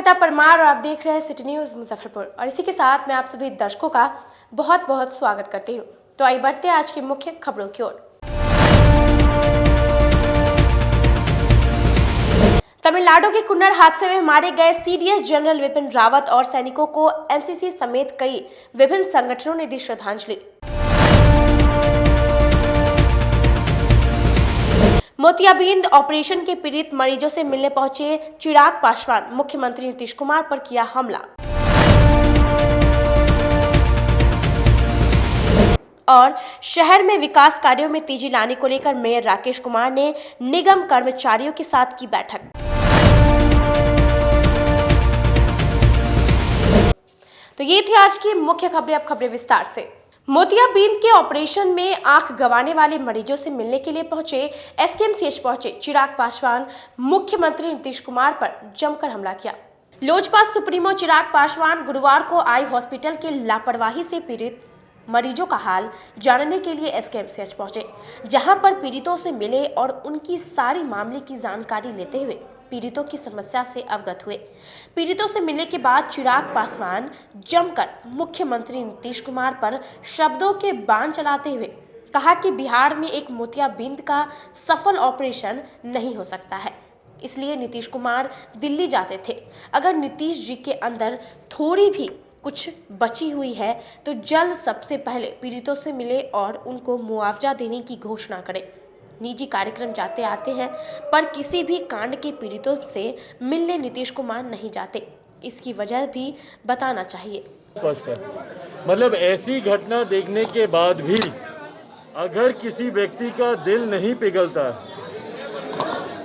अर्पिता परमार और आप देख रहे हैं सिटी न्यूज मुजफ्फरपुर और इसी के साथ मैं आप सभी दर्शकों का बहुत बहुत स्वागत करती हूँ। तो आइए बढ़ते हैं आज की मुख्य खबरों की ओर। तमिलनाडु के कुन्नर हादसे में मारे गए सीडीएस जनरल विपिन रावत और सैनिकों को एनसीसी समेत कई विभिन्न संगठनों ने दी श्रद्धांजलि। मोतियाबिंद ऑपरेशन के पीड़ित मरीजों से मिलने पहुंचे चिराग पासवान, मुख्यमंत्री नीतीश कुमार पर किया हमला। और शहर में विकास कार्यों में तेजी लाने को लेकर मेयर राकेश कुमार ने निगम कर्मचारियों के साथ की बैठक। तो ये थी आज की मुख्य खबरें। अब खबरें विस्तार से। मोतियाबिंद के ऑपरेशन में आंख गंवाने वाले मरीजों से मिलने के लिए पहुंचे एसकेएमसीएच पहुंचे चिराग पासवान, मुख्यमंत्री नीतीश कुमार पर जमकर हमला किया। लोजपा सुप्रीमो चिराग पासवान गुरुवार को आई हॉस्पिटल के लापरवाही से पीड़ित मरीजों का हाल जानने के लिए एसकेएमसीएच पहुंचे, जहां पर पीड़ितों से मिले और उनकी सारी मामले की जानकारी लेते हुए पीड़ितों की समस्या से अवगत हुए। पीड़ितों से मिलने के बाद चिराग पासवान जमकर मुख्यमंत्री नीतीश कुमार पर शब्दों के बाण चलाते हुए कहा कि बिहार में एक मोतियाबिंद का सफल ऑपरेशन नहीं हो सकता है, इसलिए नीतीश कुमार दिल्ली जाते थे। अगर नीतीश जी के अंदर थोड़ी भी कुछ बची हुई है तो जल्द सबसे पहले पीड़ितों से मिले और उनको मुआवजा देने की घोषणा करें। निजी कार्यक्रम जाते आते हैं पर किसी भी कांड के पीड़ितों से मिलने नीतीश कुमार नहीं जाते, इसकी वजह भी बताना चाहिए। स्पष्ट है, मतलब ऐसी घटना देखने के बाद भी अगर किसी व्यक्ति का दिल नहीं पिघलता,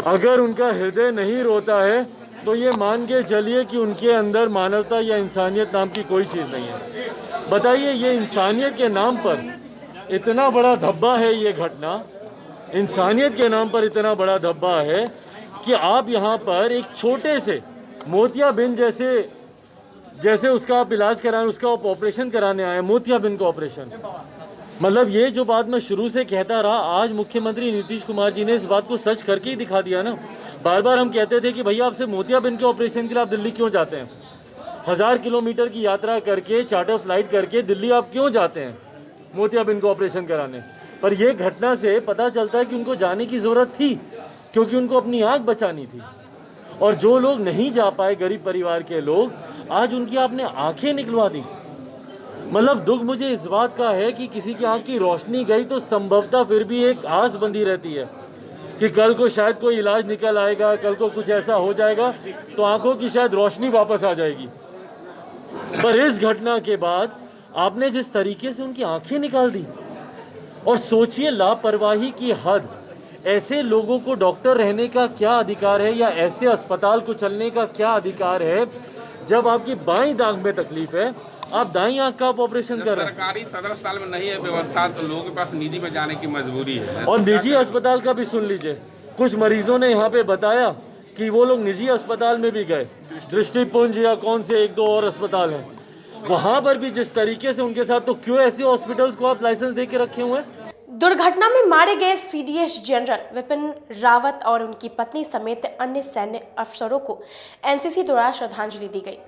अगर उनका हृदय नहीं रोता है तो ये मान के चलिए कि उनके अंदर मानवता या इंसानियत नाम की कोई चीज़ नहीं है। बताइए, ये इंसानियत के नाम पर इतना बड़ा धब्बा है, ये घटना इंसानियत के नाम पर इतना बड़ा धब्बा है कि आप यहाँ पर एक छोटे से मोतियाबिंद जैसे उसका आप इलाज कराएं, उसका आप ऑपरेशन कराने आए, मोतियाबिंद का ऑपरेशन। मतलब ये जो बात मैं शुरू से कहता रहा, आज मुख्यमंत्री नीतीश कुमार जी ने इस बात को सच करके ही दिखा दिया ना। बार बार हम कहते थे कि भैया आपसे मोतियाबिंद के ऑपरेशन के लिए आप दिल्ली क्यों जाते हैं, 1000 किलोमीटर की यात्रा करके चार्टर फ्लाइट करके दिल्ली आप क्यों जाते हैं मोतियाबिंद को ऑपरेशन कराने। पर यह घटना से पता चलता है कि उनको जाने की ज़रूरत थी, क्योंकि उनको अपनी आँख बचानी थी। और जो लोग नहीं जा पाए, गरीब परिवार के लोग, आज उनकी आपने आंखें निकलवा दी। मतलब दुख मुझे इस बात का है कि किसी की आंख की रोशनी गई तो संभवतः फिर भी एक आस बंधी रहती है कि कल को शायद कोई इलाज निकल आएगा, कल को कुछ ऐसा हो जाएगा तो आंखों की शायद रोशनी वापस आ जाएगी। पर इस घटना के बाद आपने जिस तरीके से उनकी आंखें निकाल दी, और सोचिए लापरवाही की हद। ऐसे लोगों को डॉक्टर रहने का क्या अधिकार है, या ऐसे अस्पताल को चलने का क्या अधिकार है जब आपकी बाईं आंख में तकलीफ है, आप दाईं आंख का आप ऑपरेशन कर रहे हैं। सरकारी सदर अस्पताल में नहीं है व्यवस्था तो लोगों के पास निजी में जाने की मजबूरी है। और निजी अस्पताल का भी सुन लीजिए, कुछ मरीजों ने यहाँ पे बताया कि वो लोग निजी अस्पताल में भी गए, दृष्टिपुंज या कौन से 1-2 और अस्पताल हैं, वहां पर भी जिस तरीके से उनके साथ, तो क्यों ऐसे हॉस्पिटल्स को आप लाइसेंस दे के रखे हुए हैं। दुर्घटना में मारे गए सीडीएस जनरल विपिन रावत और उनकी पत्नी समेत अन्य सैन्य अफसरों को एनसीसी द्वारा श्रद्धांजलि दी गई।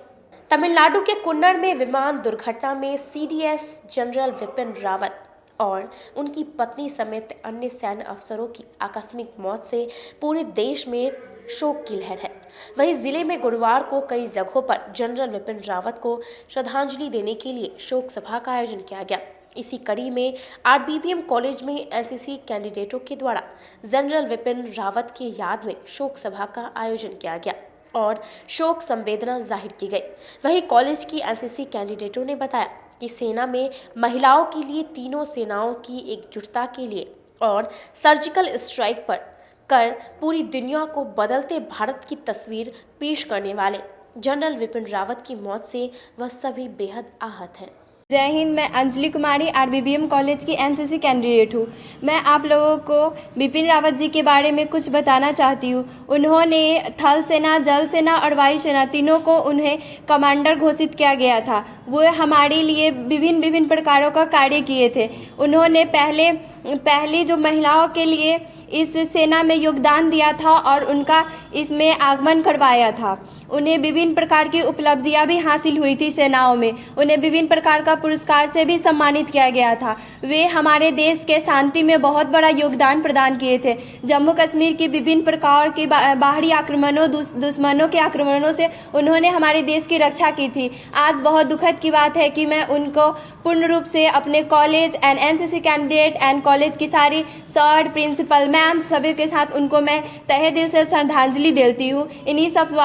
तमिलनाडु के कुन्नर में विमान दुर्घटना में सीडीएस जनरल विपिन रावत और उनकी पत्नी समेत अन्य सैन्य अफसरों की आकस्मिक मौत से पूरे देश में शोक की लहर है। वहीं जिले में गुरुवार को कई जगहों पर जनरल विपिन रावत को श्रद्धांजलि देने के लिए शोक सभा का आयोजन किया गया। इसी कड़ी में आरबीबीएम कॉलेज में एनसीसी कैंडिडेटों के द्वारा जनरल विपिन रावत की याद में शोक सभा का आयोजन किया गया और शोक संवेदना जाहिर की गई। वहीं कॉलेज की एनसीसी कैंडिडेटों ने बताया कि सेना में महिलाओं के लिए तीनों सेनाओं की एकजुटता के लिए और सर्जिकल स्ट्राइक पर कर पूरी दुनिया को बदलते भारत की तस्वीर पेश करने वाले जनरल विपिन रावत की मौत से वह सभी बेहद आहत हैं। जय हिंद। मैं अंजलि कुमारी आरबीबीएम कॉलेज की एनसीसी कैंडिडेट हूँ। मैं आप लोगों को बिपिन रावत जी के बारे में कुछ बताना चाहती हूँ। उन्होंने थल सेना, जल सेना और वायु सेना तीनों को उन्हें कमांडर घोषित किया गया था। वो हमारे लिए विभिन्न प्रकारों का कार्य किए थे। उन्होंने पहले जो महिलाओं के लिए इस सेना में योगदान दिया था और उनका इसमें आगमन करवाया था। उन्हें विभिन्न प्रकार की उपलब्धियां भी हासिल हुई थी सेनाओं में। उन्हें विभिन्न प्रकार का पुरस्कार से भी सम्मानित किया गया था। वे हमारे देश के शांति में बहुत बड़ा योगदान प्रदान किए थे। जम्मू कश्मीर की विभिन्न प्रकार की बाहरी आक्रमणों, दुश्मनों के आक्रमणों से उन्होंने हमारे देश की रक्षा की थी। आज बहुत दुखद की बात है कि मैं उनको पूर्ण रूप से अपने college and NCC candidate and college की सारी सर, प्रिंसिपल मैम सभी के साथ उनको मैं तहे दिल से श्रद्धांजलि देती हूँ। इन्हीं सब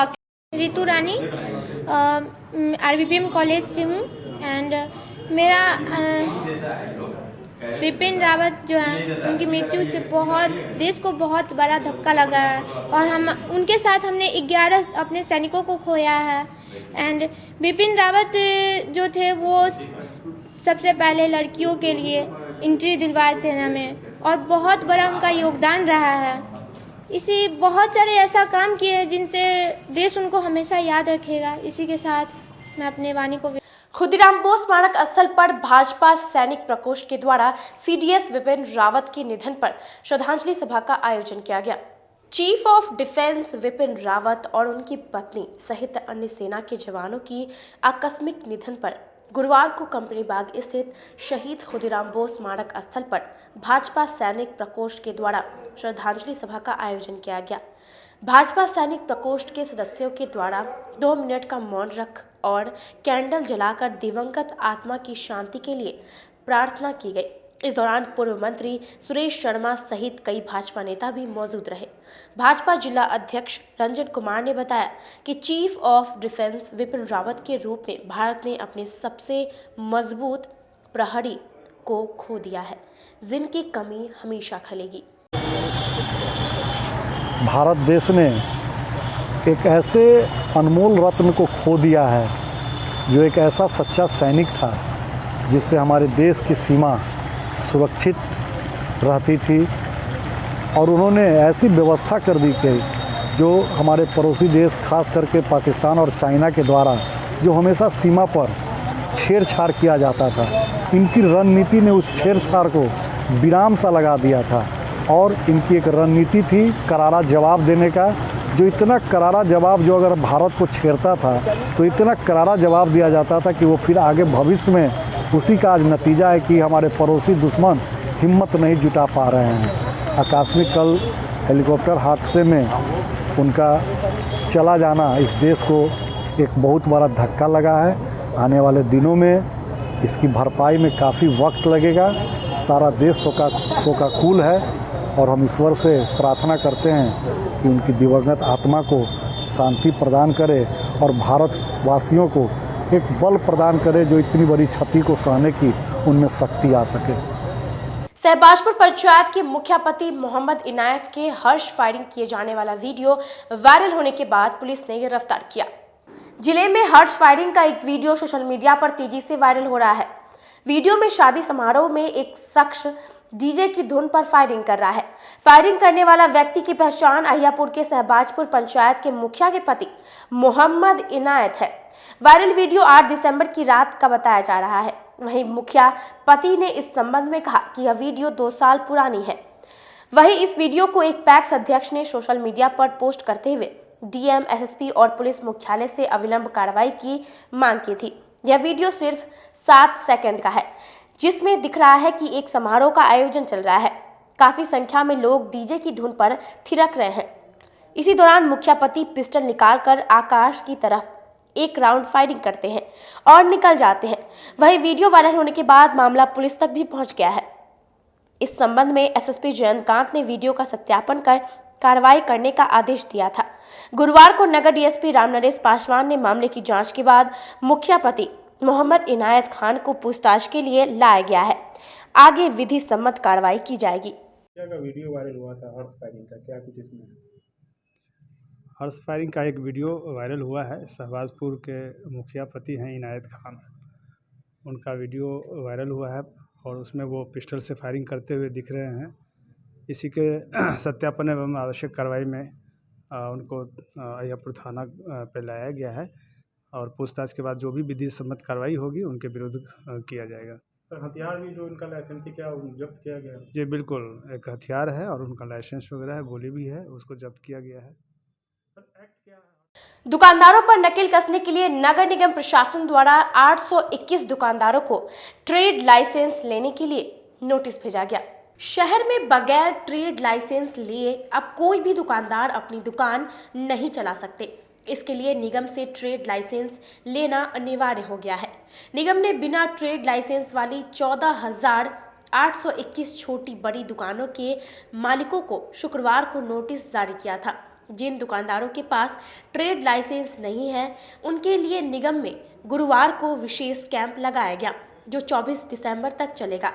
रितु रानी आरबीपीएम कॉलेज से हूँ एंड मेरा बिपिन रावत जो है उनकी मृत्यु से देश को बहुत बड़ा धक्का लगा है और हम उनके साथ हमने 11 अपने सैनिकों को खोया है। एंड बिपिन रावत जो थे वो सबसे पहले लड़कियों के लिए एंट्री दिलवाए सेना में और बहुत बड़ा उनका योगदान रहा है। इसी बहुत सारे ऐसा काम किए जिनसे देश उनको हमेशा याद रखेगा। इसी के साथ मैं अपने वाणी को खुदीराम बोस स्मारक स्थल पर भाजपा सैनिक प्रकोष्ठ के द्वारा सीडीएस विपिन रावत के निधन पर श्रद्धांजलि सभा का आयोजन किया गया। Chief of defence Vipin Rawat और उनकी पत्नी सहित अन्य सेना के जवानों की आकस्मिक निधन पर गुरुवार को कंपनी बाग स्थित शहीद खुदीराम बोस स्मारक स्थल पर भाजपा सैनिक प्रकोष्ठ के द्वारा श्रद्धांजलि सभा का आयोजन किया गया। भाजपा सैनिक प्रकोष्ठ के सदस्यों के द्वारा 2 मिनट का मौन रख और कैंडल जलाकर दिवंगत आत्मा की शांति के लिए प्रार्थना की गई। इस दौरान पूर्व मंत्री सुरेश शर्मा सहित कई भाजपा नेता भी मौजूद रहे। भाजपा जिला अध्यक्ष रंजन कुमार ने बताया कि chief of defence Vipin Rawat के रूप में भारत ने अपने सबसे मजबूत प्रहरी को खो दिया है, जिनकी कमी हमेशा खलेगी। भारत देश ने एक ऐसे अनमोल रत्न को खो दिया है जो एक ऐसा सच्चा सैनिक था जिससे हमारे देश की सीमा सुरक्षित रहती थी और उन्होंने ऐसी व्यवस्था कर दी कि जो हमारे पड़ोसी देश खास करके पाकिस्तान और चाइना के द्वारा जो हमेशा सीमा पर छेड़छाड़ किया जाता था, इनकी रणनीति ने उस छेड़छाड़ को विराम सा लगा दिया था और इनकी एक रणनीति थी करारा जवाब देने का। जो इतना करारा जवाब जो अगर भारत को छेड़ता था तो इतना करारा जवाब दिया जाता था कि वो फिर आगे भविष्य में उसी का आज नतीजा है कि हमारे पड़ोसी दुश्मन हिम्मत नहीं जुटा पा रहे हैं। आकस्मिक कल हेलीकॉप्टर हादसे में उनका चला जाना इस देश को एक बहुत बड़ा धक्का लगा है। आने वाले दिनों में इसकी भरपाई में काफ़ी वक्त लगेगा। सारा देश शोकाकुल है और हम ईश्वर से प्रार्थना करते हैं कि उनकी दिवंगत आत्मा को शांति प्रदान करे और भारतवासियों को एक बल प्रदान करे जो इतनी बड़ी क्षति को सहने की उनमें शक्ति आ सके। सहबाजपुर पंचायत के मुखियापति मोहम्मद इनायत के हर्ष फायरिंग किए जाने वाला वीडियो वायरल होने के बाद पुलिस ने गिरफ्तार किया। जिले में हर्ष फायरिंग का एक वीडियो सोशल मीडिया पर तेजी से वायरल हो रहा है। वीडियो में शादी समारोह में एक शख्स डीजे की धुन पर फायरिंग कर रहा है। फायरिंग करने वाला व्यक्ति की पहचान अहियापुर के सहबाजपुर पंचायत के मुखिया के पति मोहम्मद इनायत है। वायरल वीडियो 8 दिसंबर की रात का बताया जा रहा है। वहीं मुखिया पति ने इस संबंध में कहा कि यह वीडियो 2 साल पुरानी है। वहीं इस वीडियो को एक पैक्स अध्यक्ष ने सोशल मीडिया पर पोस्ट करते हुए डीएम, एसएसपी और पुलिस मुख्यालय से अविलंब कार्रवाई की मांग की थी। यह वीडियो सिर्फ 7 सेकंड का है, जिसमें दिख रहा है कि एक समारोह का आयोजन चल रहा है। काफी संख्या में लोग डीजे की धुन पर थिरक रहे हैं। इसी दौरान मुखिया पति पिस्टल निकालकर आकाश की तरफ एक राउंड फायरिंग करते हैं और निकल जाते हैं। वहीं वीडियो वायरल होने के बाद मामला पुलिस तक भी पहुंच गया है। इस संबंध में एसएसपी जयंतकांत ने वीडियो का सत्यापन कर कार्रवाई करने का आदेश दिया था। गुरुवार को नगर डीएसपी रामनरेश पासवान ने मामले की जांच के बाद मुखिया पति मोहम्मद इनायत खान को पूछताछ के लिए लाया गया है। आगे विधि सम्मत कार्रवाई की जाएगी। का वीडियो वायरल हुआ था हर्ष फायरिंग का, क्या कुछ इसमें? हर्ष फायरिंग का एक वीडियो वायरल हुआ है। सहबाजपुर के मुखिया पति हैं इनायत खान, उनका वीडियो वायरल हुआ है और उसमें वो पिस्टल से फायरिंग करते हुए दिख रहे हैं। इसी के सत्यापन एवं आवश्यक कार्रवाई में उनको अहियापुर थाना पे लाया गया है और पूछताछ के बाद जो भी विधि सम्मत कार्रवाई होगी उनके विरुद्ध किया जाएगा। सर हथियार भी जो उनका लाइसेंस थी क्या जब्त किया गया? जी बिल्कुल, एक हथियार है और उनका लाइसेंस वगैरह है, गोली भी है, उसको जब्त किया गया है। दुकानदारों पर नकेल कसने के लिए नगर निगम प्रशासन द्वारा 821 दुकानदारों को ट्रेड लाइसेंस लेने के लिए नोटिस भेजा गया। शहर में बगैर ट्रेड लाइसेंस लिए अब कोई भी दुकानदार अपनी दुकान नहीं चला सकते। इसके लिए निगम से ट्रेड लाइसेंस लेना अनिवार्य हो गया है। निगम ने बिना ट्रेड लाइसेंस वाली 14,821 छोटी बड़ी दुकानों के मालिकों को शुक्रवार को नोटिस जारी किया था। जिन दुकानदारों के पास ट्रेड लाइसेंस नहीं है उनके लिए निगम में गुरुवार को विशेष कैंप लगाया गया जो 24 दिसंबर तक चलेगा।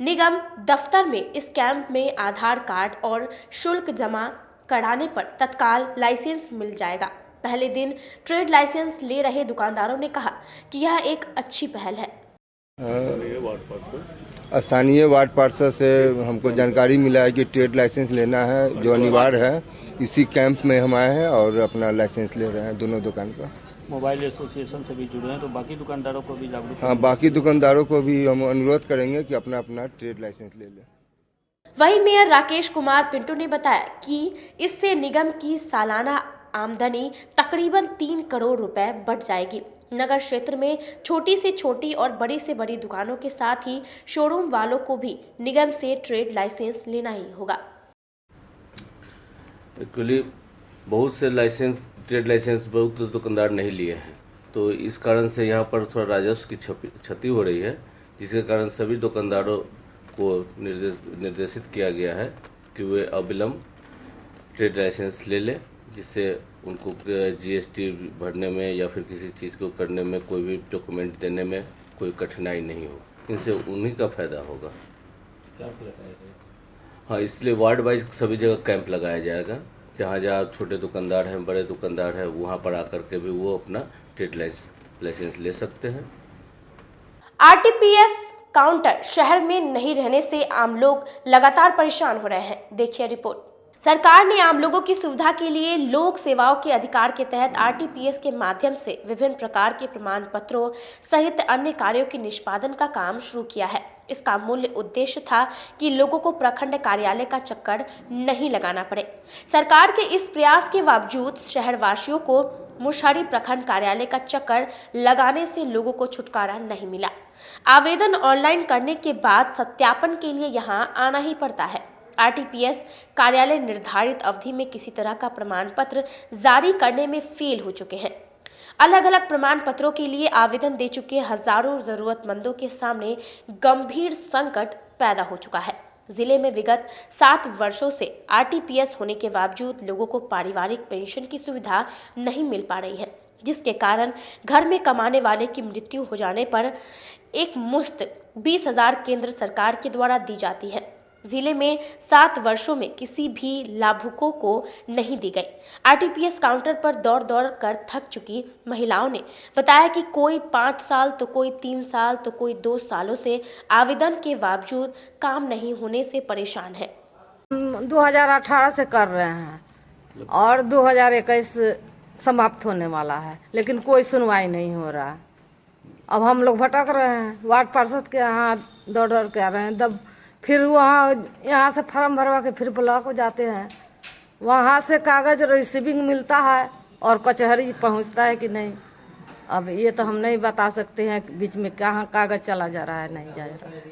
निगम दफ्तर में इस कैंप में आधार कार्ड और शुल्क जमा कराने पर तत्काल लाइसेंस मिल जाएगा। पहले दिन ट्रेड लाइसेंस ले रहे दुकानदारों ने कहा कि यह एक अच्छी पहल है। स्थानीय वार्ड पार्षद से हमको जानकारी मिला है कि ट्रेड लाइसेंस लेना है जो अनिवार्य है। इसी कैंप में हम आए हैं और अपना लाइसेंस ले रहे हैं दोनों दुकान का। मोबाइल एसोसिएशन से भी जुड़े हैं तो बाकी दुकानदारों को भी जागरूक। हाँ, बाकी दुकानदारों को भी हम अनुरोध करेंगे कि अपना अपना ट्रेड लाइसेंस ले लें। वहीं मेयर राकेश कुमार पिंटू ने बताया कि इससे निगम की सालाना आमदनी तकरीबन 3 करोड़ रुपए बढ़ जाएगी। नगर क्षेत्र में छोटी से छोटी और बड़ी से बड़ी दुकानों के साथ ही शोरूम वालों को भी निगम से ट्रेड लाइसेंस लेना ही होगा। एक्चुअली बहुत से ट्रेड लाइसेंस बहुत दुकानदार नहीं लिए हैं, तो इस कारण से यहाँ पर थोड़ा राजस्व की क्षति हो रही है, जिसके कारण सभी दुकानदारों को निर्देशित किया गया है कि वे अविलंब ट्रेड लाइसेंस ले लें, जिससे उनको जीएसटी भरने में या फिर किसी चीज़ को करने में, कोई भी डॉक्यूमेंट देने में कोई कठिनाई नहीं हो। इनसे उन्हीं का फायदा होगा। हाँ, इसलिए वार्ड वाइज सभी जगह कैंप लगाया जाएगा। जहाँ जहाँ छोटे दुकानदार हैं, बड़े दुकानदार हैं, वहाँ पर आकर के भी वो अपना ट्रेड लाइसेंस ले सकते हैं। आरटीपीएस काउंटर शहर में नहीं रहने से आम लोग लगातार परेशान हो रहे हैं। देखिए रिपोर्ट। सरकार ने आम लोगों की सुविधा के लिए लोक सेवाओं के अधिकार के तहत आरटीपीएस के माध्यम से विभिन्न प्रकार के प्रमाण पत्रों सहित अन्य कार्यों के निष्पादन का काम शुरू किया है। इसका मूल उद्देश्य था कि लोगों को प्रखंड कार्यालय का चक्कर नहीं लगाना पड़े। सरकार के इस प्रयास के बावजूद शहरवासियों को मुशहरी प्रखंड कार्यालय का चक्कर लगाने से लोगों को छुटकारा नहीं मिला। आवेदन ऑनलाइन करने के बाद सत्यापन के लिए यहां आना ही पड़ता है। आरटीपीएस कार्यालय निर्धारित अवधि में किसी तरह का प्रमाण पत्र जारी करने में फेल हो चुके हैं। अलग अलग प्रमाण पत्रों के लिए आवेदन दे चुके हजारों जरूरतमंदों के सामने गंभीर संकट पैदा हो चुका है। जिले में विगत 7 वर्षों से आरटीपीएस होने के बावजूद लोगों को पारिवारिक पेंशन की सुविधा नहीं मिल पा रही है, जिसके कारण घर में कमाने वाले की मृत्यु हो जाने पर एक मुश्त 20,000 केंद्र सरकार के द्वारा दी जाती है। जिले में 7 वर्षों में किसी भी लाभुकों को नहीं दी गई। आरटीपीएस काउंटर पर दौड़ दौड़ कर थक चुकी महिलाओं ने बताया कि कोई 5 साल तो कोई 3 साल तो कोई 2 सालों से आवेदन के बावजूद काम नहीं होने से परेशान है। 2018 से कर रहे हैं और 2021 समाप्त होने वाला है, लेकिन कोई सुनवाई नहीं हो रहा है। अब हम लोग भटक रहे हैं, वार्ड पार्षद के यहाँ दौड़ दौड़ के आ रहे हैं, तब फिर यहाँ से फार्म भरवा के फिर ब्लॉक हो जाते हैं, वहाँ से कागज रिसीविंग मिलता है और कचहरी पहुँचता है कि नहीं। अब ये तो हम नहीं बता सकते हैं बीच में कहाँ कागज चला जा रहा है, नहीं जा रहा है।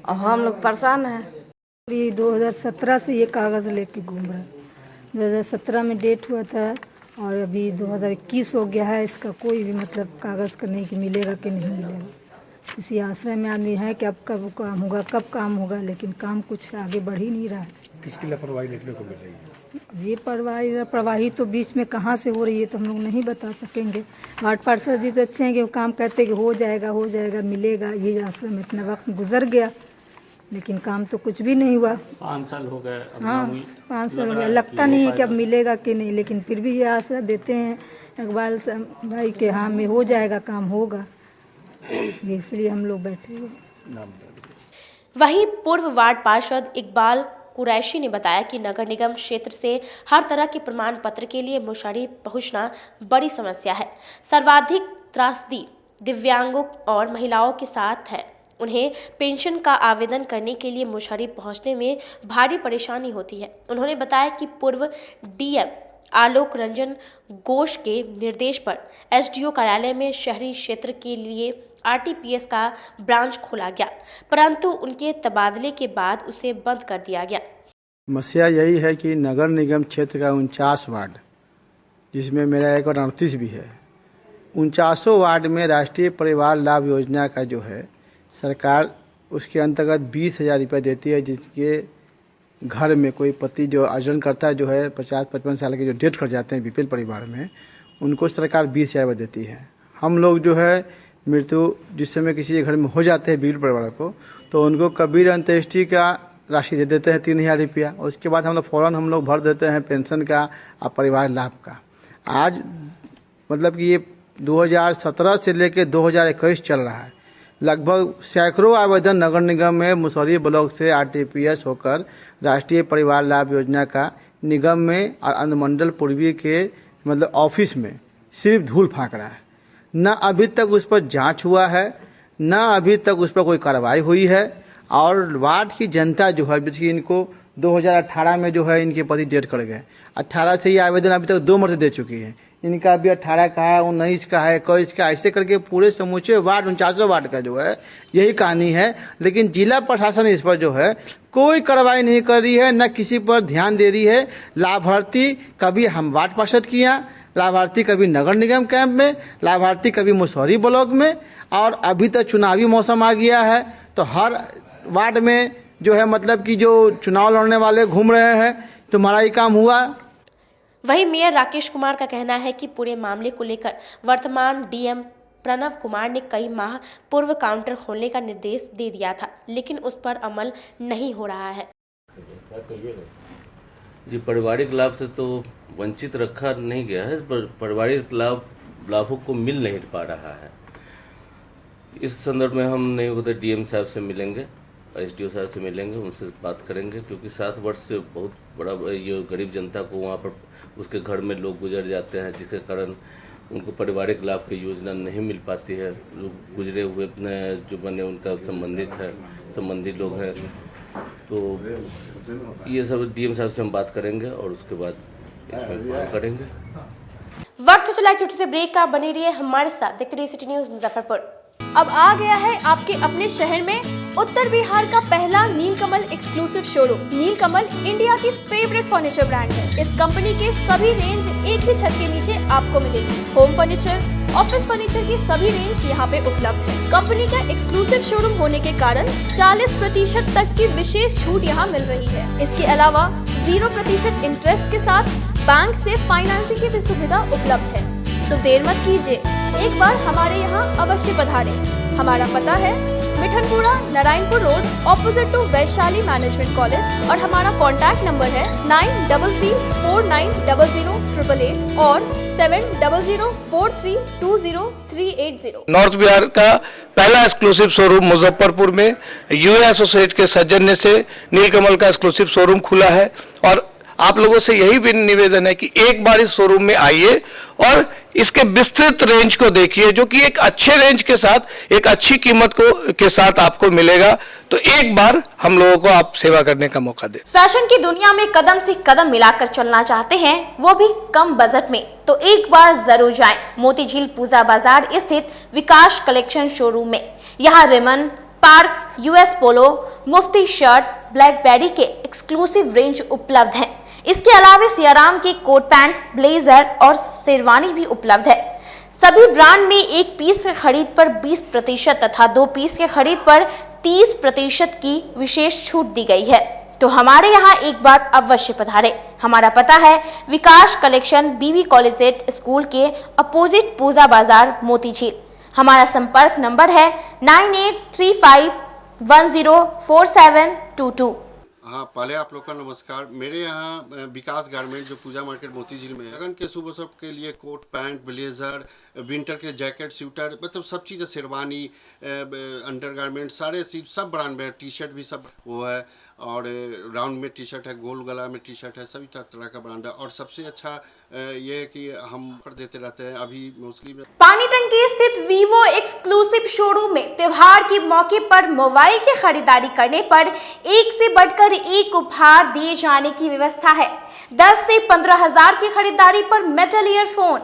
अब हम लोग परेशान हैं। ये 2017 से ये कागज़ लेके घूम रहे हैं। 2017 में डेट हुआ था और अभी 2021 हो गया है। इसका कोई भी मतलब कागज़ का नहीं कि मिलेगा कि नहीं मिलेगा। इसी आश्रय में आदमी है कि अब कब काम होगा, कब काम होगा, लेकिन काम कुछ आगे बढ़ ही नहीं रहा है। किसकी लापरवाही देखने को मिल रही है? ये लापरवाही तो बीच में कहाँ से हो रही है तो हम लोग नहीं बता सकेंगे। वार्ड पार्षद जी तो अच्छे हैं कि वो काम कहते कि हो जाएगा मिलेगा। ये आश्रम में इतना वक्त गुजर गया लेकिन काम तो कुछ भी नहीं हुआ। 5 साल हो गए। हाँ, 5 साल हो गया। लगता नहीं है कि अब मिलेगा कि नहीं, लेकिन फिर भी ये आश्रय देते हैं इकबाल भाई के हाँ में हो जाएगा, काम होगा। इसलिए हम लोग बैठे हुए। वहीं पूर्व वार्ड पार्षद इकबाल कुरैशी ने बताया कि नगर निगम क्षेत्र से हर तरह के प्रमाण पत्र के लिए मुशर्री पहुंचना बड़ी समस्या है। सर्वाधिक त्रासदी दिव्यांगों और महिलाओं के साथ है। उन्हें पेंशन का आवेदन करने के लिए मुशर्री पहुंचने में भारी परेशानी होती है। उन्होंने बताया कि पूर्व डीएम आलोक रंजन घोष के निर्देश पर एसडीओ कार्यालय में शहरी क्षेत्र के लिए आरटीपीएस का ब्रांच खोला गया, परंतु उनके तबादले के बाद उसे बंद कर दिया गया। समस्या यही है कि नगर निगम क्षेत्र का 49 वार्ड, जिसमें मेरा एक 38 भी है, 49 वार्ड में राष्ट्रीय परिवार लाभ योजना का जो है सरकार उसके अंतर्गत 20,000 रुपये देती है, जिसके घर में कोई पति जो अर्जन करता है, जो है 50-55 साल के जो डेथ कर जाते हैं बीपीएल परिवार में, उनको सरकार 20,000 रुपये देती है। हम लोग जो है मृत्यु जिस समय किसी के घर में हो जाते हैं बीपीएल परिवार को, तो उनको कबीर अंत्येष्टि का राशि दे देते हैं 3,000 रुपया। उसके बाद हम लोग फ़ौरन भर देते हैं पेंशन का और परिवार लाभ का। आज मतलब कि ये 2017 से लेकर 2021 चल रहा है। लगभग सैकड़ों आवेदन नगर निगम में मुशर्री ब्लॉक से आरटीपीएस होकर राष्ट्रीय परिवार लाभ योजना का निगम में और अनुमंडल पूर्वी के मतलब ऑफिस में सिर्फ धूल फाँक रहा है। न अभी तक उस पर जांच हुआ है, न अभी तक उस पर कोई कार्रवाई हुई है। और वार्ड की जनता जो है, जैसे इनको 2018 में जो है इनके पति डेथ कर गए, 18 से ये आवेदन अभी तक 2 मर्ते दे चुकी है। इनका अभी 18 का है, 19 का है, 21 का, ऐसे करके पूरे समूचे वार्ड 49 वार्ड का जो है यही कहानी है। लेकिन जिला प्रशासन इस पर जो है कोई कार्रवाई नहीं कर रही है, न किसी पर ध्यान दे रही है। लाभार्थी कभी हम वार्ड पार्षद के यहाँ, लाभार्थी कभी नगर निगम कैंप में, लाभार्थी कभी मुशर्री ब्लॉक में, और अभी तक चुनावी मौसम आ गया है तो हर वार्ड में जो है मतलब कि जो चुनाव लड़ने वाले घूम रहे हैं। तुम्हारा ही काम हुआ। वहीं मेयर राकेश कुमार का कहना है कि पूरे मामले को लेकर वर्तमान डीएम प्रणव कुमार ने कई माह पूर्व काउंटर खोलने का निर्देश दे दिया था, लेकिन उस पर अमल नहीं हो रहा है। जी, पारिवारिक लाभ से तो वंचित रखा नहीं गया है, पर पारिवारिक लाभों को मिल नहीं पा रहा है। इस संदर्भ में हम नहीं होते डीएम साहब से मिलेंगे, एसडीओ साहब से मिलेंगे, उनसे बात करेंगे, क्योंकि 7 वर्ष से बहुत बड़ा ये गरीब जनता को वहाँ पर उसके घर में लोग गुजर जाते हैं, जिसके कारण उनको पारिवारिक लाभ की योजना नहीं मिल पाती है। जो गुजरे हुए जो बने उनका संबंधी लोग हैं, तो ये सब डीएम साहब से हम बात करेंगे और उसके बाद इसमें बात करेंगे। वक्त हो चला एक छोटे से ब्रेक का, बने रहिए हमारे साथ, देखते रहिए सिटी न्यूज़ मुजफ्फरपुर। अब आ गया है आपके अपने शहर में उत्तर बिहार का पहला नीलकमल एक्सक्लूसिव शोरूम। नीलकमल इंडिया की फेवरेट फर्नीचर ब्रांड है। इस कंपनी के सभी रेंज एक ही छत के नीचे आपको मिलेगी। होम फर्नीचर, ऑफिस फर्नीचर की सभी रेंज यहाँ पे उपलब्ध है। कंपनी का एक्सक्लूसिव शोरूम होने के कारण 40% तक की विशेष छूट यहाँ मिल रही है। इसके अलावा 0% इंटरेस्ट के साथ बैंक से फाइनेंसिंग की भी सुविधा उपलब्ध है। तो देर मत कीजिए, एक बार हमारे यहाँ अवश्य पधारें। हमारा पता है Mithanpura, Narayanpur road, opposite to Vaishali management college, और हमारा कॉन्टैक्ट नंबर है 9334900888 और 7004320380। नॉर्थ बिहार का पहला एक्सक्लूसिव शोरूम मुजफ्फरपुर में यूए एसोसिएट के सौजन्य से नीलकमल का एक्सक्लूसिव शोरूम खुला है। और आप लोगों से यही भी निवेदन है कि एक बार इस शोरूम में आइए और इसके विस्तृत रेंज को देखिए, जो कि एक अच्छे रेंज के साथ एक अच्छी कीमत के साथ आपको मिलेगा। तो एक बार हम लोगों को आप सेवा करने का मौका दें। फैशन की दुनिया में कदम से कदम मिलाकर चलना चाहते हैं, वो भी कम बजट में, तो एक बार जरूर जाएं मोतीझील पूजा बाजार स्थित विकास कलेक्शन शोरूम में। यहाँ रिमन, पार्क, यूएस पोलो, मुफ्ती शर्ट, ब्लैकबेरी के एक्सक्लूसिव रेंज उपलब्ध हैं। इसके अलावा सियाराम के कोट पैंट, ब्लेजर और शेरवानी भी उपलब्ध है। सभी ब्रांड में 1 पीस के खरीद पर 20% तथा 2 पीस के खरीद पर 30% की विशेष छूट दी गई है। तो हमारे यहाँ एक बार अवश्य पधारें। हमारा पता है विकास कलेक्शन, बीबी कॉलेज स्कूल के अपोजिट पूजा बाजार, मोतीझील। हमारा संपर्क नंबर है 9835104722। हाँ, पहले आप लोग का नमस्कार। मेरे यहाँ विकास गारमेंट जो पूजा मार्केट मोतीझील में है, लगन के शुभ अवसर के लिए कोट पैंट, ब्लेजर, विंटर के जैकेट, स्वेटर, मतलब सब चीज़, शेरवानी, अंडर गारमेंट, सारे सब ब्रांड में, टी शर्ट भी सब वो है, और राउंड में टी शर्ट है, गोल गला में टी शर्ट है, सभी तरह का ब्रांड है। और सबसे अच्छा ये है कि हम ऑफर देते रहते हैं। अभी मोस्टली पानी टंकी स्थित वीवो एक्सक्लूसिव शोरूम में त्योहार के मौके पर मोबाइल की खरीदारी करने पर एक से बढ़कर एक उपहार दिए जाने की व्यवस्था है। 10 से 15 हजार की खरीदारी पर मेटल ईयरफोन,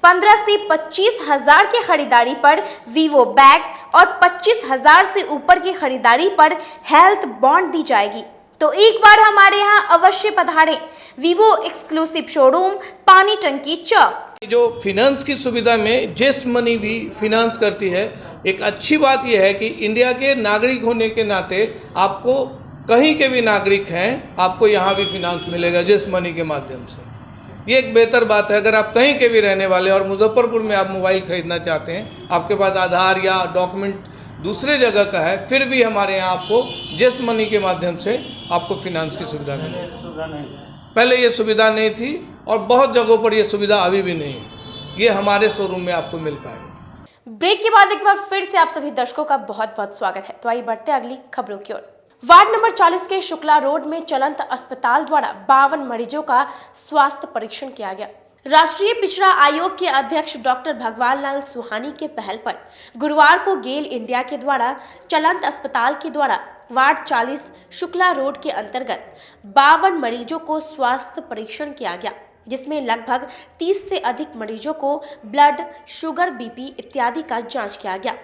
15 से 25 हजार की खरीदारी पर वीवो बैग और 25 हजार से ऊपर की खरीदारी पर हेल्थ बॉन्ड दी जाएगी। तो एक बार हमारे यहाँ अवश्य पधारें। वीवो एक्सक्लूसिव शोरूम, पानी टंकी चौक। जो फिनांस की सुविधा में जेस्ट मनी भी फिनांस करती है। एक अच्छी बात यह है कि इंडिया के नागरिक होने के नाते आपको कहीं के भी नागरिक हैं, आपको यहाँ भी फिनांस मिलेगा जेस्ट मनी के माध्यम से। ये एक बेहतर बात है। अगर आप कहीं के भी रहने वाले और मुजफ्फरपुर में आप मोबाइल खरीदना चाहते हैं, आपके पास आधार या डॉक्यूमेंट दूसरे जगह का है, फिर भी हमारे यहाँ आपको जेस्ट मनी के माध्यम से आपको फिनांस की सुविधा मिलेगी। पहले ये सुविधा नहीं थी और बहुत जगहों पर ये सुविधा अभी भी नहीं है। ये हमारे शोरूम में आपको मिल पाएगा। ब्रेक के बाद एक बार फिर से आप सभी दर्शकों का बहुत बहुत स्वागत है। तो आइए बढ़ते अगली खबरों की ओर। वार्ड नंबर 40 के शुक्ला रोड में चलंत अस्पताल द्वारा 52 मरीजों का स्वास्थ्य परीक्षण किया गया। राष्ट्रीय पिछड़ा आयोग के अध्यक्ष डॉक्टर भगवान लाल सुहानी के पहल पर गुरुवार को गेल इंडिया के द्वारा चलंत अस्पताल के द्वारा वार्ड 40 शुक्ला रोड के अंतर्गत 52 मरीजों को स्वास्थ्य परीक्षण किया गया, जिसमें लगभग 30 से अधिक मरीजों को ब्लड, शुगर, बीपी इत्यादि का जांच किया गया।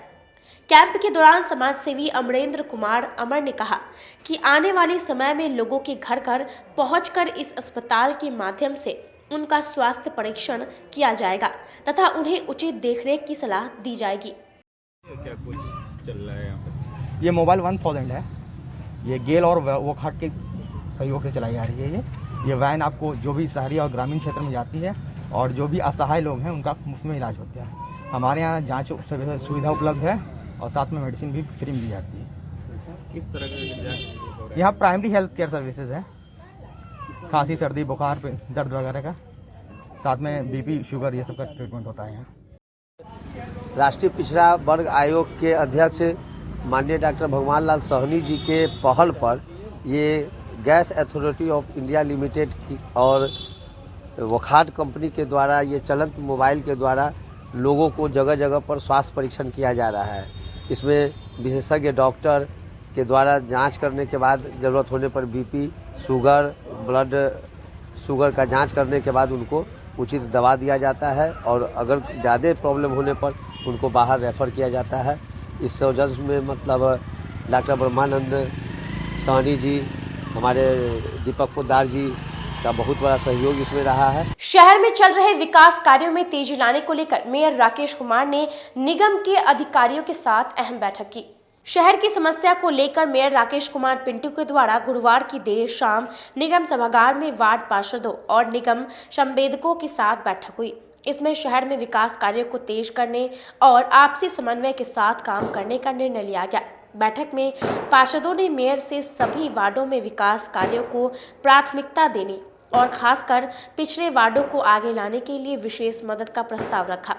कैंप के दौरान समाज सेवी अमरेंद्र कुमार अमर ने कहा कि आने वाले समय में लोगों के घर घर पहुंचकर इस अस्पताल के माध्यम से उनका स्वास्थ्य परीक्षण किया जाएगा तथा उन्हें उचित देखरेख की सलाह दी जाएगी। क्या कुछ चल रहा है यहाँ पर? ये मोबाइल 1000 है। ये गेल और वोखाट के सहयोग से चलाई जा रही है। ये वैन आपको जो भी शहरी और ग्रामीण क्षेत्र में जाती है और जो भी असहाय लोग हैं उनका मुफ्त में इलाज होता है। हमारे यहाँ जाँच सुविधा उपलब्ध है और साथ में मेडिसिन भी फ्री में दी जाती है। किस तरह की जाँच? यहाँ प्राइमरी हेल्थ केयर सर्विसेज है, खांसी, सर्दी, बुखार, दर्द वगैरह का, साथ में बीपी, शुगर, ये सब का ट्रीटमेंट होता है यहाँ। राष्ट्रीय पिछड़ा वर्ग आयोग के अध्यक्ष माननीय डॉक्टर भगवान लाल सोहनी जी के पहल पर ये gas authority of India limited की और वोखाट कंपनी के द्वारा ये चलंत मोबाइल के द्वारा लोगों को जगह जगह पर स्वास्थ्य परीक्षण किया जा रहा है। इसमें विशेषज्ञ डॉक्टर के द्वारा जांच करने के बाद ज़रूरत होने पर बीपी, शुगर, ब्लड शुगर का जांच करने के बाद उनको उचित दवा दिया जाता है और अगर ज़्यादा प्रॉब्लम होने पर उनको बाहर रेफ़र किया जाता है। इस सौजन्य में मतलब डॉक्टर ब्रह्मानंद साहनी जी, हमारे दीपक पोद्दार जी का बहुत बड़ा सहयोग इसमें रहा है। शहर में चल रहे विकास कार्यों में तेजी लाने को लेकर मेयर राकेश कुमार ने निगम के अधिकारियों के साथ अहम बैठक की। शहर की समस्या को लेकर मेयर राकेश कुमार पिंटू के द्वारा गुरुवार की देर शाम निगम सभागार में वार्ड पार्षदों और निगम संवेदकों के साथ बैठक हुई। इसमें शहर में विकास कार्यों को तेज करने और आपसी समन्वय के साथ काम करने का निर्णय लिया गया। बैठक में पार्षदों ने मेयर से सभी वार्डों में विकास कार्यों को प्राथमिकता देने और खासकर पिछड़े वार्डों को आगे लाने के लिए विशेष मदद का प्रस्ताव रखा।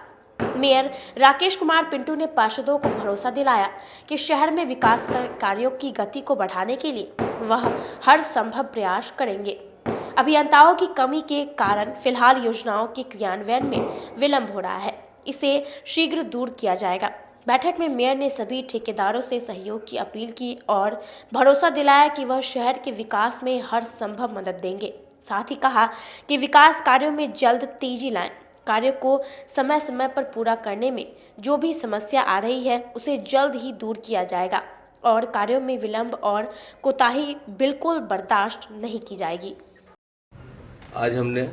मेयर राकेश कुमार पिंटू ने पार्षदों को भरोसा दिलाया कि शहर में विकास कार्यों की गति को बढ़ाने के लिए वह हर संभव प्रयास करेंगे। अभियंताओं की कमी के कारण फिलहाल योजनाओं के क्रियान्वयन में विलंब हो रहा है, इसे शीघ्र दूर किया जाएगा। बैठक में मेयर ने सभी ठेकेदारों से सहयोग की अपील की और भरोसा दिलाया कि वह शहर के विकास में हर संभव मदद देंगे। साथ ही कहा कि विकास कार्यों में जल्द तेजी लाएं, कार्यों को समय समय पर पूरा करने में जो भी समस्या आ रही है उसे जल्द ही दूर किया जाएगा और कार्यों में विलंब और कोताही बिल्कुल बर्दाश्त नहीं की जाएगी। आज हमने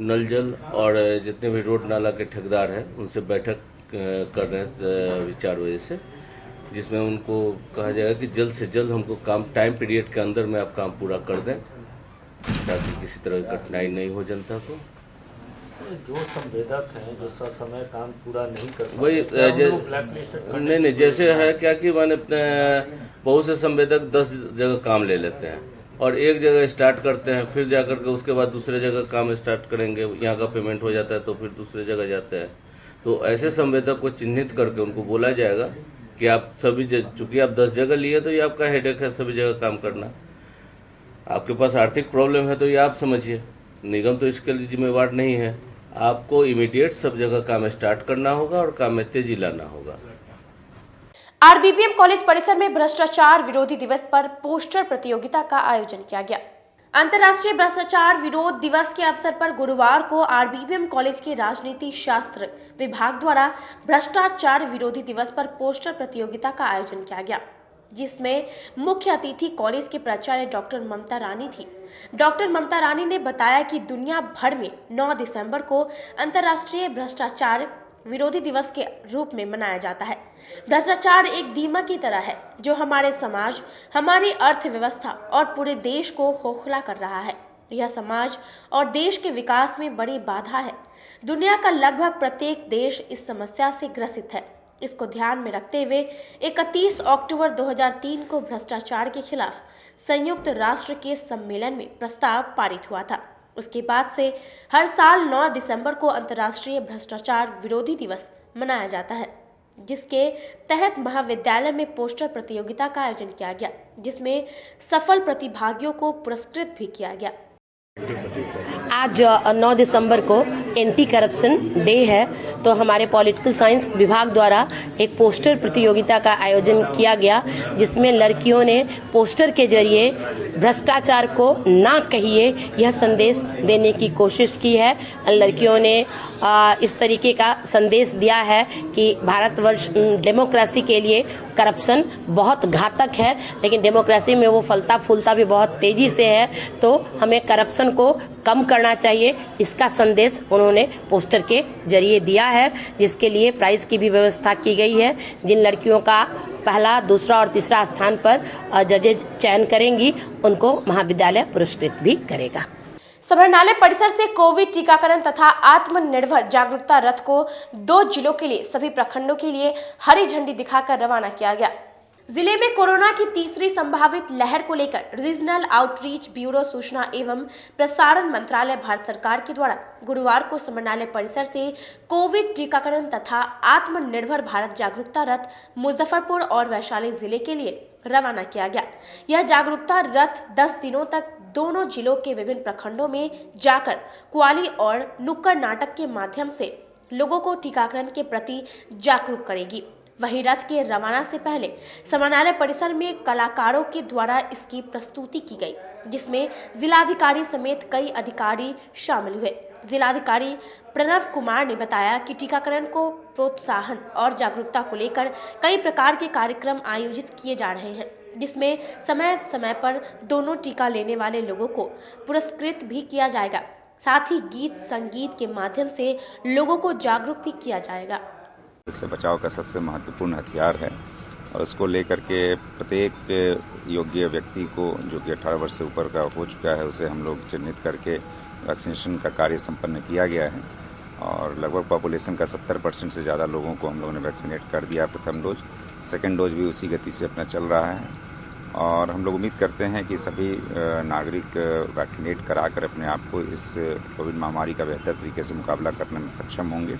नल जल और जितने भी रोड नाला के ठेकेदार हैं उनसे बैठक कर रहे हैं विचार वजह से, जिसमें उनको कहा जाएगा कि जल्द से जल्द हमको काम टाइम पीरियड के अंदर में आप काम पूरा कर दें ताकि किसी तरह की कठिनाई नहीं हो जनता को। जो संवेदक हैं जो समय काम पूरा नहीं कर वही नहीं जैसे है क्या कि माने बहुत से संवेदक 10 जगह काम ले लेते हैं और एक जगह स्टार्ट करते हैं, फिर जाकर के उसके बाद दूसरे जगह काम स्टार्ट करेंगे, यहाँ का पेमेंट हो जाता है तो फिर दूसरे जगह जाते हैं। तो ऐसे संवेदक को चिन्हित करके उनको बोला जाएगा कि आप सभी चूँकि आप 10 जगह लिए तो ये आपका हेडेक है सभी जगह काम करना। आपके पास आर्थिक प्रॉब्लम है तो ये आप समझिए, निगम तो इसके लिए जिम्मेवार नहीं है। आपको इमीडिएट सब जगह काम स्टार्ट करना होगा और काम में तेजी लाना होगा। आरबीपीएम कॉलेज परिसर में भ्रष्टाचार विरोधी दिवस पर पोस्टर प्रतियोगिता का आयोजन किया गया। अंतर्राष्ट्रीय भ्रष्टाचार विरोध दिवस के अवसर पर गुरुवार को आरबीपीएम कॉलेज के राजनीति शास्त्र विभाग द्वारा भ्रष्टाचार विरोधी दिवस पर पोस्टर प्रतियोगिता का आयोजन किया गया, जिसमें मुख्य अतिथि कॉलेज के प्राचार्य डॉक्टर ममता रानी थी। डॉक्टर ममता रानी ने बताया कि दुनिया भर में 9 दिसंबर को अंतर्राष्ट्रीय भ्रष्टाचार विरोधी दिवस के रूप में मनाया जाता है। भ्रष्टाचार एक दीमक की तरह है जो हमारे समाज, हमारी अर्थव्यवस्था और पूरे देश को खोखला कर रहा है। यह समाज और देश के विकास में बड़ी बाधा है। दुनिया का लगभग प्रत्येक देश इस समस्या से ग्रसित है। इसको ध्यान में रखते हुए 31 अक्टूबर 2003 को भ्रष्टाचार के खिलाफ संयुक्त राष्ट्र के सम्मेलन में प्रस्ताव पारित हुआ था। उसके बाद से हर साल 9 दिसंबर को अंतर्राष्ट्रीय भ्रष्टाचार विरोधी दिवस मनाया जाता है, जिसके तहत महाविद्यालय में पोस्टर प्रतियोगिता का आयोजन किया गया, जिसमें सफल प्रतिभागियों को पुरस्कृत भी किया गया। आज 9 दिसंबर को एंटी करप्शन डे है, तो हमारे पॉलिटिकल साइंस विभाग द्वारा एक पोस्टर प्रतियोगिता का आयोजन किया गया, जिसमें लड़कियों ने पोस्टर के जरिए भ्रष्टाचार को ना कहिए यह संदेश देने की कोशिश की है। लड़कियों ने इस तरीके का संदेश दिया है कि भारतवर्ष डेमोक्रेसी के लिए करप्शन बहुत घातक है, लेकिन डेमोक्रेसी में वो फलता फूलता भी बहुत तेजी से है, तो हमें करप्शन को कम करना चाहिए। इसका संदेश उन्होंने पोस्टर के जरिए दिया है, जिसके लिए प्राइज की भी व्यवस्था की गई है। जिन लड़कियों का पहला, दूसरा और तीसरा स्थान पर जजेज चयन करेंगी, उनको महाविद्यालय पुरस्कृत भी करेगा। समाहरणालय परिसर से कोविड टीकाकरण तथा आत्मनिर्भर जागरूकता रथ को 2 जिलों के लिए सभी प्रखंडों के लिए हरी झंडी दिखाकर रवाना किया गया। जिले में कोरोना की तीसरी संभावित लहर को लेकर रीजनल आउटरीच ब्यूरो सूचना एवं प्रसारण मंत्रालय भारत सरकार के द्वारा गुरुवार को समाहरणालय परिसर से कोविड टीकाकरण तथा आत्मनिर्भर भारत जागरूकता रथ मुजफ्फरपुर और वैशाली जिले के लिए रवाना किया गया। यह जागरूकता रथ 10 दिनों तक दोनों जिलों के विभिन्न प्रखंडों में जाकर क्वाली और नुक्कड़ नाटक के माध्यम से लोगों को टीकाकरण के प्रति जागरूक करेगी। वहीं रथ के रवाना से पहले समाहरणालय परिसर में कलाकारों के द्वारा इसकी प्रस्तुति की गई, जिसमें जिलाधिकारी समेत कई अधिकारी शामिल हुए। जिलाधिकारी प्रणव कुमार ने बताया कि टीकाकरण को प्रोत्साहन और जागरूकता को लेकर कई प्रकार के कार्यक्रम आयोजित किए जा रहे हैं, जिसमें समय समय पर दोनों टीका लेने वाले लोगों को पुरस्कृत भी किया जाएगा। साथ ही गीत संगीत के माध्यम से लोगों को जागरूक भी किया जाएगा। इससे बचाव का सबसे महत्वपूर्ण हथियार है और उसको लेकर के प्रत्येक योग्य व्यक्ति को जो कि 18 वर्ष से ऊपर का हो चुका है, उसे हम लोग चिन्हित करके वैक्सीनेशन का कार्य संपन्न किया गया है और लगभग पॉपुलेशन का 70% से ज़्यादा लोगों को हम लोगों ने वैक्सीनेट कर दिया। प्रथम डोज, सेकेंड डोज भी उसी गति से अपना चल रहा है और हम लोग उम्मीद करते हैं कि सभी नागरिक वैक्सीनेट कराकर अपने आप को इस कोविड महामारी का बेहतर तरीके से मुकाबला करने में सक्षम होंगे।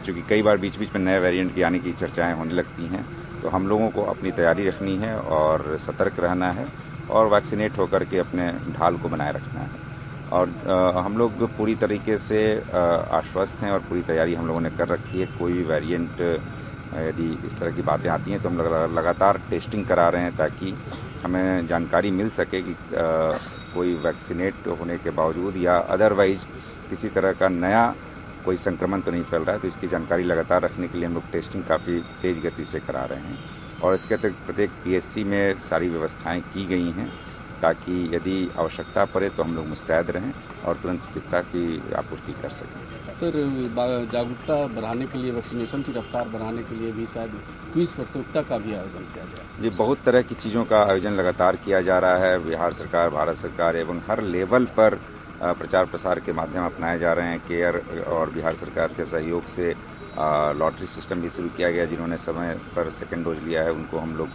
क्योंकि कई बार बीच बीच में नए वेरिएंट की आने की चर्चाएं होने लगती हैं, तो हम लोगों को अपनी तैयारी रखनी है और सतर्क रहना है और वैक्सीनेट होकर के अपने ढाल को बनाए रखना है। और हम लोग पूरी तरीके से आश्वस्त हैं और पूरी तैयारी हम लोगों ने कर रखी है। कोई भी वेरिएंट यदि इस तरह की बातें आती हैं तो हम लगातार टेस्टिंग करा रहे हैं ताकि हमें जानकारी मिल सके कि कोई वैक्सीनेट होने के बावजूद या अदरवाइज किसी तरह का नया कोई संक्रमण तो नहीं फैल रहा है। तो इसकी जानकारी लगातार रखने के लिए हम लोग टेस्टिंग काफ़ी तेज़ गति से करा रहे हैं और इसके अतिरिक्त प्रत्येक पीएचसी में सारी व्यवस्थाएं की गई हैं ताकि यदि आवश्यकता पड़े तो हम लोग मुस्तैद रहें और तुरंत चिकित्सा की आपूर्ति कर सकें। सर, जागरूकता बढ़ाने के लिए, वैक्सीनेशन की रफ्तार बढ़ाने के लिए भी शायद क्विज प्रतियोगिता का भी आयोजन किया गया। जी, बहुत तरह की चीज़ों का आयोजन लगातार किया जा रहा है। बिहार सरकार, भारत सरकार एवं हर लेवल पर प्रचार प्रसार के माध्यम अपनाए जा रहे हैं। केयर और बिहार सरकार के सहयोग से लॉटरी सिस्टम भी शुरू किया गया। जिन्होंने समय पर सेकेंड डोज लिया है उनको हम लोग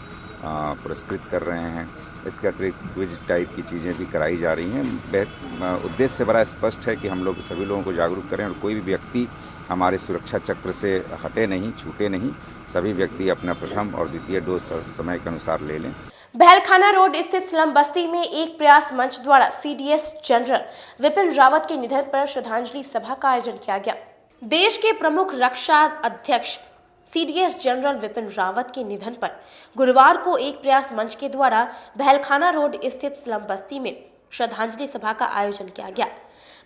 पुरस्कृत कर रहे हैं। इसके अतिरिक्त क्विज टाइप की चीज़ें भी कराई जा रही हैं। उद्देश्य बड़ा स्पष्ट है कि हम लोग सभी लोगों को जागरूक करें और कोई भी व्यक्ति हमारे सुरक्षा चक्र से हटे नहीं, छूटे नहीं। सभी व्यक्ति अपना प्रथम और द्वितीय डोज समय के अनुसार ले लें। बहलखाना रोड स्थित स्लम बस्ती में एक प्रयास मंच द्वारा सीडीएस जनरल विपिन रावत के निधन पर श्रद्धांजलि सभा का आयोजन किया गया। देश के प्रमुख रक्षा अध्यक्ष सीडीएस जनरल विपिन रावत के निधन पर गुरुवार को एक प्रयास मंच के द्वारा बहलखाना रोड स्थित स्लम बस्ती में श्रद्धांजलि सभा का आयोजन किया गया।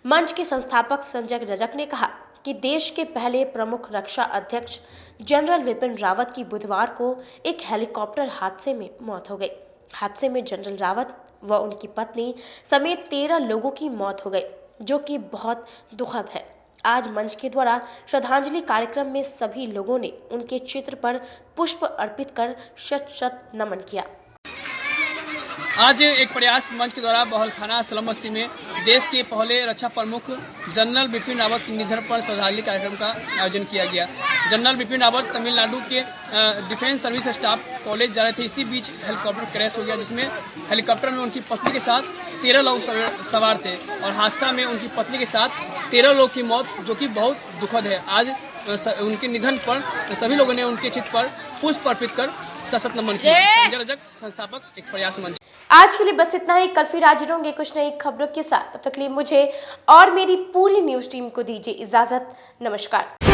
मंच के संस्थापक संजय रजक ने कहा कि देश के पहले प्रमुख रक्षा अध्यक्ष जनरल विपिन रावत की बुधवार को एक हेलीकॉप्टर हादसे में मौत हो गई। हादसे में जनरल रावत व उनकी पत्नी समेत 13 लोगों की मौत हो गई, जो कि बहुत दुखद है। आज मंच के द्वारा श्रद्धांजलि कार्यक्रम में सभी लोगों ने उनके चित्र पर पुष्प अर्पित कर शत नमन किया। आज एक प्रयास मंच के द्वारा बहलखाना स्लम बस्ती में देश के पहले रक्षा प्रमुख जनरल बिपिन रावत के निधन पर श्रद्धांजलि कार्यक्रम का आयोजन किया गया। जनरल बिपिन रावत तमिलनाडु के डिफेंस सर्विस स्टाफ कॉलेज जा रहे थे। इसी बीच हेलीकॉप्टर क्रैश हो गया, जिसमें हेलीकॉप्टर में उनकी पत्नी के साथ 13 लोग सवार थे और हादसा में उनकी पत्नी के साथ 13 लोग की मौत, जो कि बहुत दुखद है। आज उनके निधन पर सभी लोगों ने उनके चित्र पर पुष्प अर्पित कर सशक्त नमन किया। संजय रजक, संस्थापक एक प्रयास मंच। आज के लिए बस इतना ही। कल फिर हाजिर होंगे कुछ नई खबरों के साथ। तब तक के लिए मुझे और मेरी पूरी न्यूज टीम को दीजिए इजाजत। नमस्कार।